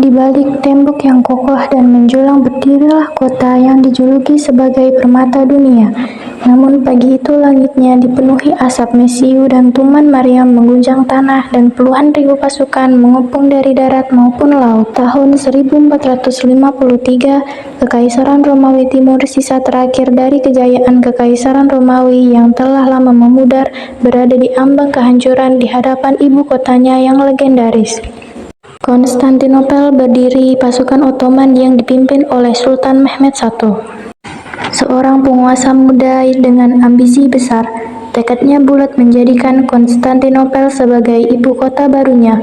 Di balik tembok yang kokoh dan menjulang berdirilah kota yang dijuluki sebagai permata dunia. Namun pagi itu langitnya dipenuhi asap mesiu dan tuman Maryam mengguncang tanah dan puluhan ribu pasukan mengepung dari darat maupun laut. Tahun 1453, Kekaisaran Romawi Timur, sisa terakhir dari kejayaan Kekaisaran Romawi yang telah lama memudar, berada di ambang kehancuran di hadapan ibu kotanya yang legendaris. Konstantinopel berdiri pasukan Ottoman yang dipimpin oleh Sultan Mehmed I, seorang penguasa muda dengan ambisi besar. Tekadnya bulat menjadikan Konstantinopel sebagai ibu kota barunya.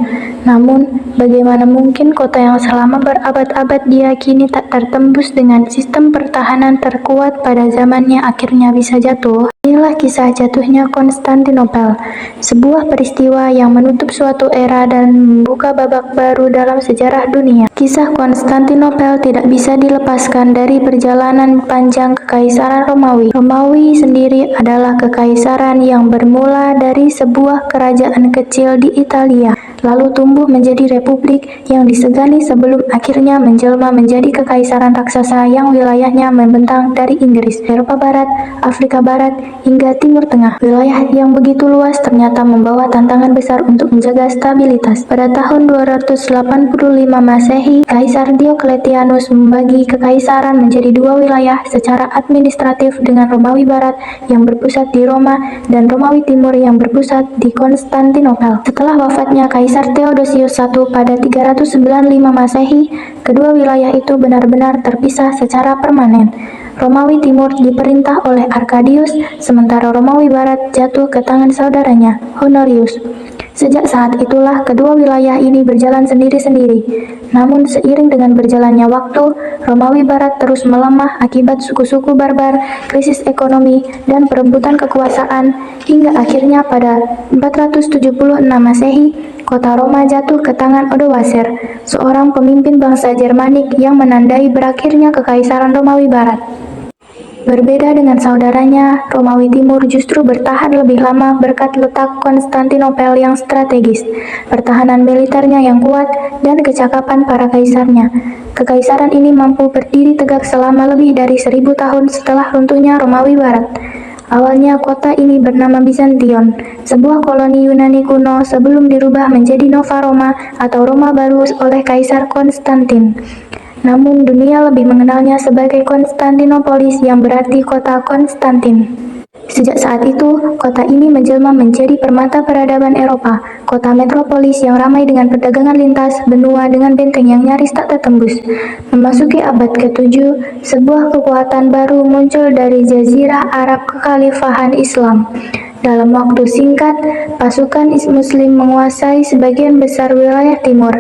Namun, bagaimana mungkin kota yang selama berabad-abad diyakini tak tertembus dengan sistem pertahanan terkuat pada zamannya akhirnya bisa jatuh? Inilah kisah jatuhnya Konstantinopel, sebuah peristiwa yang menutup suatu era dan membuka babak baru dalam sejarah dunia. Kisah Konstantinopel tidak bisa dilepaskan dari perjalanan panjang Kekaisaran Romawi. Romawi sendiri adalah kekaisaran yang bermula dari sebuah kerajaan kecil di Italia, lalu tumbuh menjadi republik yang disegani sebelum akhirnya menjelma menjadi kekaisaran raksasa yang wilayahnya membentang dari Inggris, Eropa Barat, Afrika Barat, hingga Timur Tengah. Wilayah yang begitu luas ternyata membawa tantangan besar untuk menjaga stabilitas. Pada tahun 285 Masehi, Kaisar Diocletianus membagi kekaisaran menjadi dua wilayah secara administratif dengan Romawi Barat yang berpusat di Roma dan Romawi Timur yang berpusat di Konstantinopel. Setelah wafatnya Kaisar Theodosius I pada 395 Masehi, kedua wilayah itu benar-benar terpisah secara permanen. Romawi Timur diperintah oleh Arcadius, sementara Romawi Barat jatuh ke tangan saudaranya, Honorius. Sejak saat itulah kedua wilayah ini berjalan sendiri-sendiri. Namun seiring dengan berjalannya waktu, Romawi Barat terus melemah akibat suku-suku barbar, krisis ekonomi, dan perebutan kekuasaan, hingga akhirnya pada 476 Masehi, kota Roma jatuh ke tangan Odoacer, seorang pemimpin bangsa Jermanik yang menandai berakhirnya Kekaisaran Romawi Barat. Berbeda dengan saudaranya, Romawi Timur justru bertahan lebih lama berkat letak Konstantinopel yang strategis, pertahanan militernya yang kuat, dan kecakapan para kaisarnya. Kekaisaran ini mampu berdiri tegak selama lebih dari 1000 tahun setelah runtuhnya Romawi Barat. Awalnya kota ini bernama Bizantion, sebuah koloni Yunani kuno sebelum dirubah menjadi Nova Roma atau Roma baru oleh Kaisar Konstantin. Namun dunia lebih mengenalnya sebagai Konstantinopolis yang berarti kota Konstantin. Sejak saat itu, kota ini menjelma menjadi permata peradaban Eropa, kota metropolis yang ramai dengan perdagangan lintas benua dengan benteng yang nyaris tak tertembus. Memasuki abad ke-7, sebuah kekuatan baru muncul dari Jazirah Arab Kekhalifahan Islam. Dalam waktu singkat, pasukan Muslim menguasai sebagian besar wilayah timur.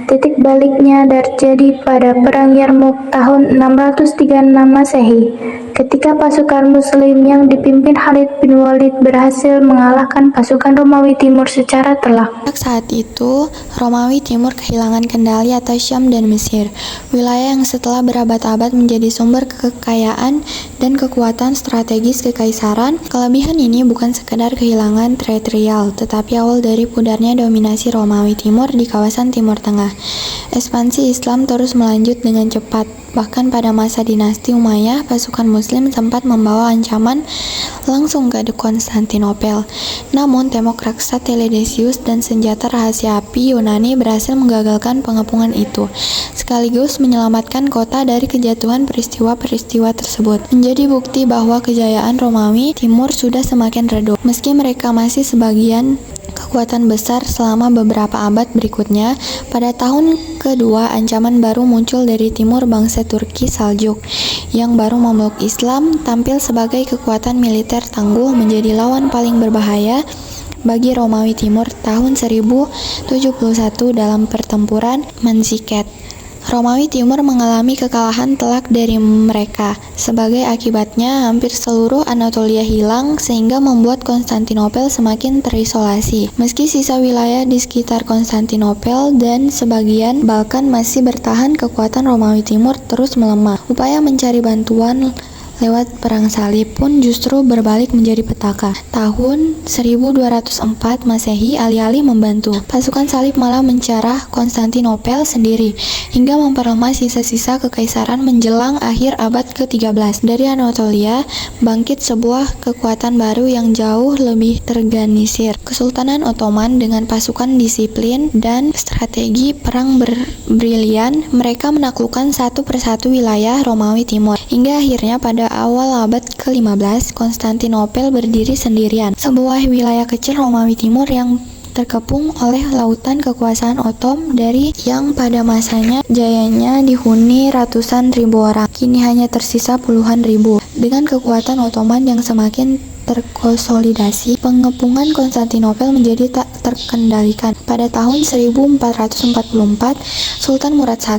Titik baliknya terjadi pada Perang Yarmouk tahun 636 Masehi, ketika pasukan Muslim yang dipimpin Khalid bin Walid berhasil mengalahkan pasukan Romawi Timur secara telak. Saat itu, Romawi Timur kehilangan kendali atas Syam dan Mesir, wilayah yang setelah berabad-abad menjadi sumber kekayaan dan kekuatan strategis kekaisaran. Kelebihan ini bukan sekedar kehilangan teritorial, tetapi awal dari pudarnya dominasi Romawi Timur di kawasan Timur Tengah. Ekspansi Islam terus melanjut dengan cepat. Bahkan pada masa dinasti Umayyah, pasukan Muslim sempat membawa ancaman langsung ke Konstantinopel. Namun, tembok raksa Teledesius dan senjata rahasia api Yunani berhasil menggagalkan pengepungan itu, sekaligus menyelamatkan kota dari kejatuhan peristiwa-peristiwa tersebut. Menjadi bukti bahwa kejayaan Romawi Timur sudah semakin redup. Meski mereka masih sebagian kekuatan besar selama beberapa abad berikutnya, pada tahun kedua ancaman baru muncul dari timur. Bangsa Turki Saljuk yang baru memeluk Islam tampil sebagai kekuatan militer tangguh, menjadi lawan paling berbahaya bagi Romawi Timur tahun 1071 dalam pertempuran Manzikert. Romawi Timur mengalami kekalahan telak dari mereka. Sebagai akibatnya, hampir seluruh Anatolia hilang sehingga membuat Konstantinopel semakin terisolasi. Meski sisa wilayah di sekitar Konstantinopel dan sebagian Balkan masih bertahan, kekuatan Romawi Timur terus melemah. Upaya mencari bantuan lewat perang salib pun justru berbalik menjadi petaka. Tahun 1204 Masehi, alih-alih membantu, pasukan salib malah mencarah Konstantinopel sendiri, hingga memperlemah sisa-sisa kekaisaran menjelang akhir abad ke-13. Dari Anatolia, bangkit sebuah kekuatan baru yang jauh lebih terorganisir. Kesultanan Ottoman dengan pasukan disiplin dan strategi perang brilian, mereka menaklukkan satu persatu wilayah Romawi Timur. Hingga akhirnya pada awal abad ke-15, Konstantinopel berdiri sendirian, sebuah wilayah kecil Romawi Timur yang terkepung oleh lautan kekuasaan Ottoman dari yang pada masanya jayanya dihuni ratusan ribu orang, kini hanya tersisa puluhan ribu. Dengan kekuatan Ottoman yang semakin terkonsolidasi, pengepungan Konstantinopel menjadi tak terkendalikan. Pada tahun 1444, Sultan Murad I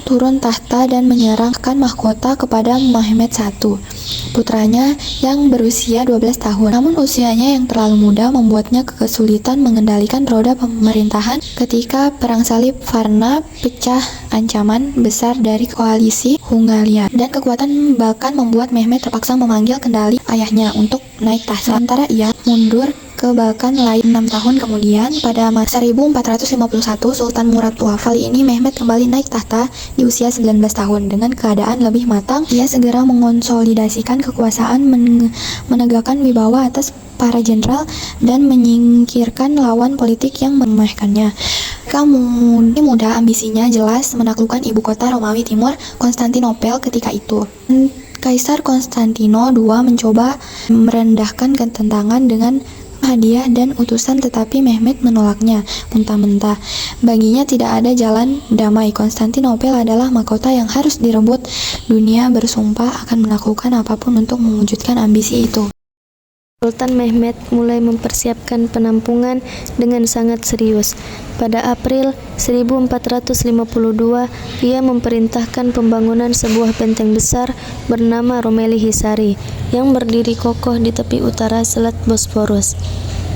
turun tahta dan menyerahkan mahkota kepada Mehmed I, putranya yang berusia 12 tahun. Namun usianya yang terlalu muda membuatnya kesulitan mengendalikan roda pemerintahan ketika Perang Salib Varna pecah ancaman besar dari koalisi Hungaria, dan kekuatan Balkan membuat Mehmed terpaksa memanggil kendali ayahnya untuk naik tahta. Sementara ia mundur ke Balkan lain 6 tahun kemudian, pada masa 1451 Sultan Murad wafat. Ini Mehmed kembali naik tahta di usia 19 tahun. Dengan keadaan lebih matang, ia segera mengonsolidasikan kekuasaan, menegakkan wibawa atas para jenderal, dan menyingkirkan lawan politik yang meremehkannya. Kamu muda, ambisinya jelas menaklukkan ibu kota Romawi Timur, Konstantinopel ketika itu. Kaisar Konstantino II mencoba merendahkan ketentangan dengan hadiah dan utusan, tetapi Mehmed menolaknya mentah-mentah. Baginya tidak ada jalan damai. Konstantinopel adalah mahkota yang harus direbut. Dunia bersumpah akan melakukan apapun untuk mewujudkan ambisi itu. Sultan Mehmed mulai mempersiapkan penampungan dengan sangat serius. Pada April 1452, ia memerintahkan pembangunan sebuah benteng besar bernama Romeli Hisari yang berdiri kokoh di tepi utara Selat Bosporus.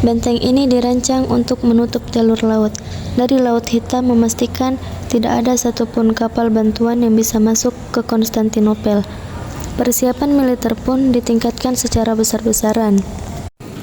Benteng ini dirancang untuk menutup jalur laut dari Laut Hitam, memastikan tidak ada satupun kapal bantuan yang bisa masuk ke Konstantinopel. Persiapan militer pun ditingkatkan secara besar-besaran.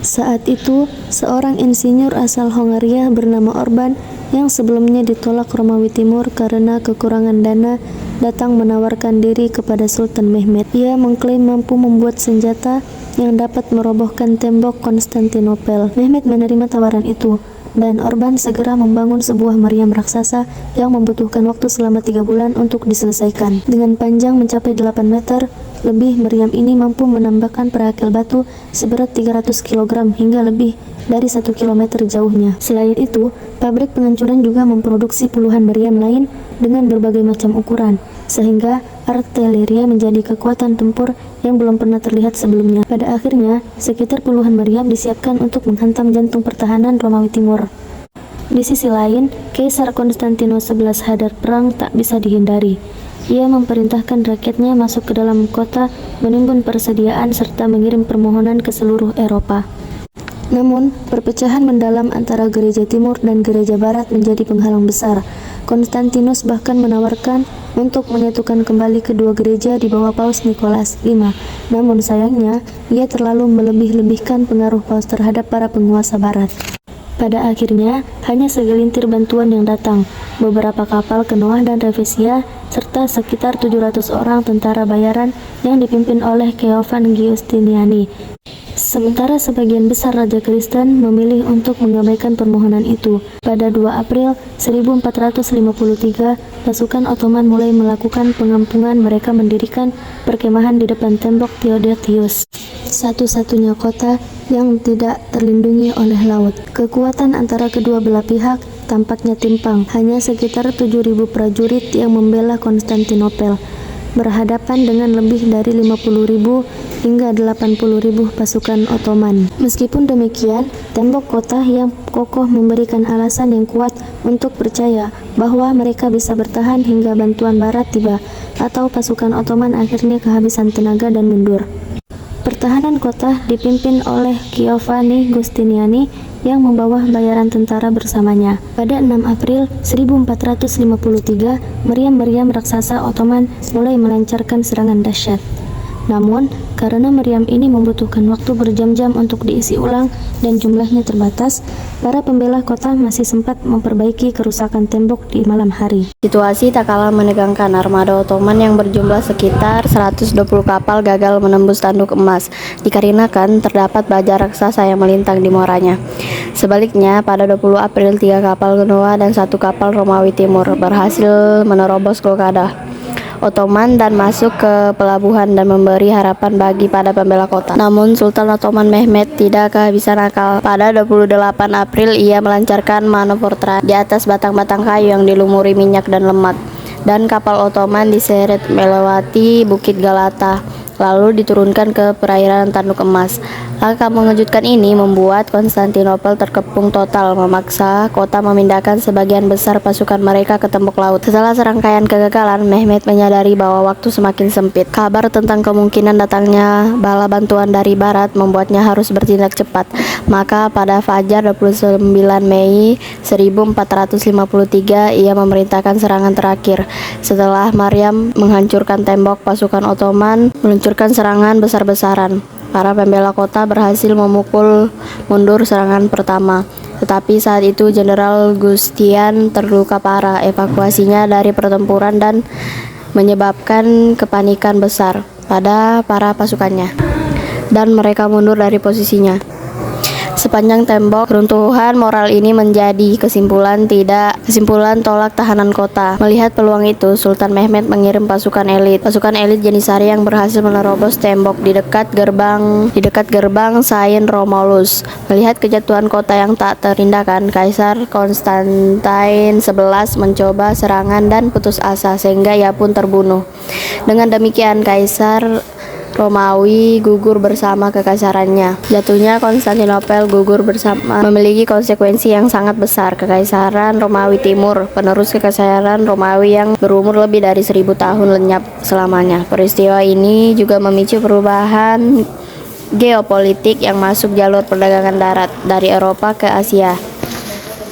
Saat itu, seorang insinyur asal Hongaria bernama Orban yang sebelumnya ditolak Romawi Timur karena kekurangan dana, datang menawarkan diri kepada Sultan Mehmed. Ia mengklaim mampu membuat senjata yang dapat merobohkan tembok Konstantinopel. Mehmed menerima tawaran itu, dan Orban segera membangun sebuah meriam raksasa yang membutuhkan waktu selama 3 bulan untuk diselesaikan. Dengan panjang mencapai 8 meter lebih, meriam ini mampu menambahkan perakil batu seberat 300 kg hingga lebih dari 1 km jauhnya. Selain itu, pabrik penghancuran juga memproduksi puluhan meriam lain dengan berbagai macam ukuran, sehingga artileria menjadi kekuatan tempur yang belum pernah terlihat sebelumnya. Pada akhirnya, sekitar puluhan meriam disiapkan untuk menghantam jantung pertahanan Romawi Timur. Di sisi lain, Kaisar Konstantino XI hadar perang tak bisa dihindari. Ia memerintahkan rakyatnya masuk ke dalam kota, menimbun persediaan, serta mengirim permohonan ke seluruh Eropa. Namun, perpecahan mendalam antara gereja timur dan gereja barat menjadi penghalang besar. Konstantinus bahkan menawarkan untuk menyatukan kembali kedua gereja di bawah Paus Nikolas V. Namun sayangnya, ia terlalu melebih-lebihkan pengaruh Paus terhadap para penguasa barat. Pada akhirnya, hanya segelintir bantuan yang datang, beberapa kapal Genoa dan Ravenna, serta sekitar 700 orang tentara bayaran yang dipimpin oleh Giovan Giustiniani. Sementara sebagian besar Raja Kristen memilih untuk mengabaikan permohonan itu. Pada 2 April 1453, pasukan Ottoman mulai melakukan pengampungan. Mereka mendirikan perkemahan di depan tembok Theodosius, satu-satunya kota yang tidak terlindungi oleh laut. Kekuatan antara kedua belah pihak tampaknya timpang. Hanya sekitar 7.000 prajurit yang membela Konstantinopel berhadapan dengan lebih dari 50.000 hingga 80.000 pasukan Ottoman. Meskipun demikian, tembok kota yang kokoh memberikan alasan yang kuat untuk percaya bahwa mereka bisa bertahan hingga bantuan barat tiba, atau pasukan Ottoman akhirnya kehabisan tenaga dan mundur. Pertahanan kota dipimpin oleh Giovanni Giustiniani yang membawa bayaran tentara bersamanya. Pada 6 April 1453, meriam-meriam raksasa Ottoman mulai melancarkan serangan dahsyat. Namun, karena meriam ini membutuhkan waktu berjam-jam untuk diisi ulang dan jumlahnya terbatas, para pembela kota masih sempat memperbaiki kerusakan tembok di malam hari. Situasi tak kalah menegangkan. Armada Ottoman yang berjumlah sekitar 120 kapal gagal menembus Tanduk Emas, dikarenakan terdapat baja raksasa yang melintang di muaranya. Sebaliknya, pada 20 April 3 kapal Genoa dan 1 kapal Romawi Timur berhasil menerobos blokade Ottoman dan masuk ke pelabuhan dan memberi harapan bagi pada pembela kota. Namun Sultan Ottoman Mehmed tidak kehabisan akal. Pada 28 April ia melancarkan manuver di atas batang-batang kayu yang dilumuri minyak dan lemak, dan kapal Ottoman diseret melewati Bukit Galata lalu diturunkan ke perairan Tanduk Emas. Langkah mengejutkan ini membuat Konstantinopel terkepung total, memaksa kota memindahkan sebagian besar pasukan mereka ke tembok laut. Setelah serangkaian kegagalan, Mehmed menyadari bahwa waktu semakin sempit. Kabar tentang kemungkinan datangnya bala bantuan dari barat membuatnya harus bertindak cepat. Maka pada fajar 29 Mei 1453 ia memerintahkan serangan terakhir. Setelah Maryam menghancurkan tembok, pasukan Ottoman meluncurkan serangan besar-besaran. Para pembela kota berhasil memukul mundur serangan pertama, tetapi saat itu Jenderal Gustian terluka parah. Evakuasinya dari pertempuran dan menyebabkan kepanikan besar pada para pasukannya, dan mereka mundur dari posisinya. Sepanjang tembok, runtuhan moral ini menjadi kesimpulan tolak tahanan kota. Melihat peluang itu, Sultan Mehmed mengirim pasukan elit Janissary yang berhasil menerobos tembok di dekat gerbang Saint Romulus. Melihat kejatuhan kota yang tak terhindarkan, Kaisar Konstantin XI mencoba serangan dan putus asa sehingga ia pun terbunuh. Dengan demikian, Kaisar Romawi gugur bersama kekaisarannya. Jatuhnya Konstantinopel gugur bersama memiliki konsekuensi yang sangat besar. Kekaisaran Romawi Timur, penerus kekaisaran Romawi yang berumur lebih dari 1000 tahun, lenyap selamanya. Peristiwa ini juga memicu perubahan geopolitik yang masuk jalur perdagangan darat dari Eropa ke Asia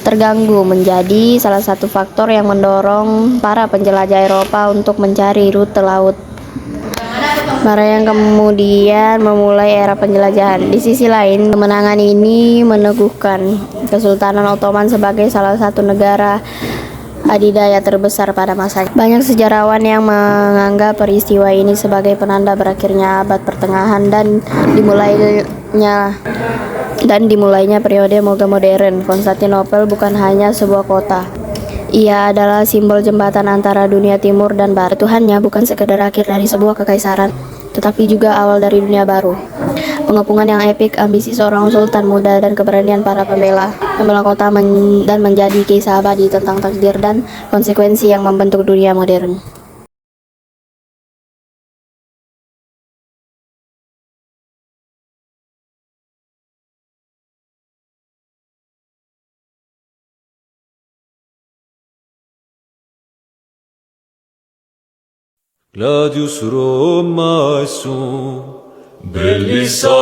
terganggu, menjadi salah satu faktor yang mendorong para penjelajah Eropa untuk mencari rute laut yang kemudian memulai era penjelajahan. Di sisi lain, kemenangan ini meneguhkan Kesultanan Ottoman sebagai salah satu negara adidaya terbesar pada masanya. Banyak sejarawan yang menganggap peristiwa ini sebagai penanda berakhirnya abad pertengahan dan dimulainya periode modern. Konstantinopel bukan hanya sebuah kota. Ia adalah simbol jembatan antara dunia timur dan barat. Tuhannya bukan sekedar akhir dari sebuah kekaisaran, tetapi juga awal dari dunia baru. Pengepungan yang epik, ambisi seorang sultan muda, dan keberanian para pembela kota dan menjadi kisah abadi tentang takdir dan konsekuensi yang membentuk dunia modern. Gladius Romae sum, Belisario,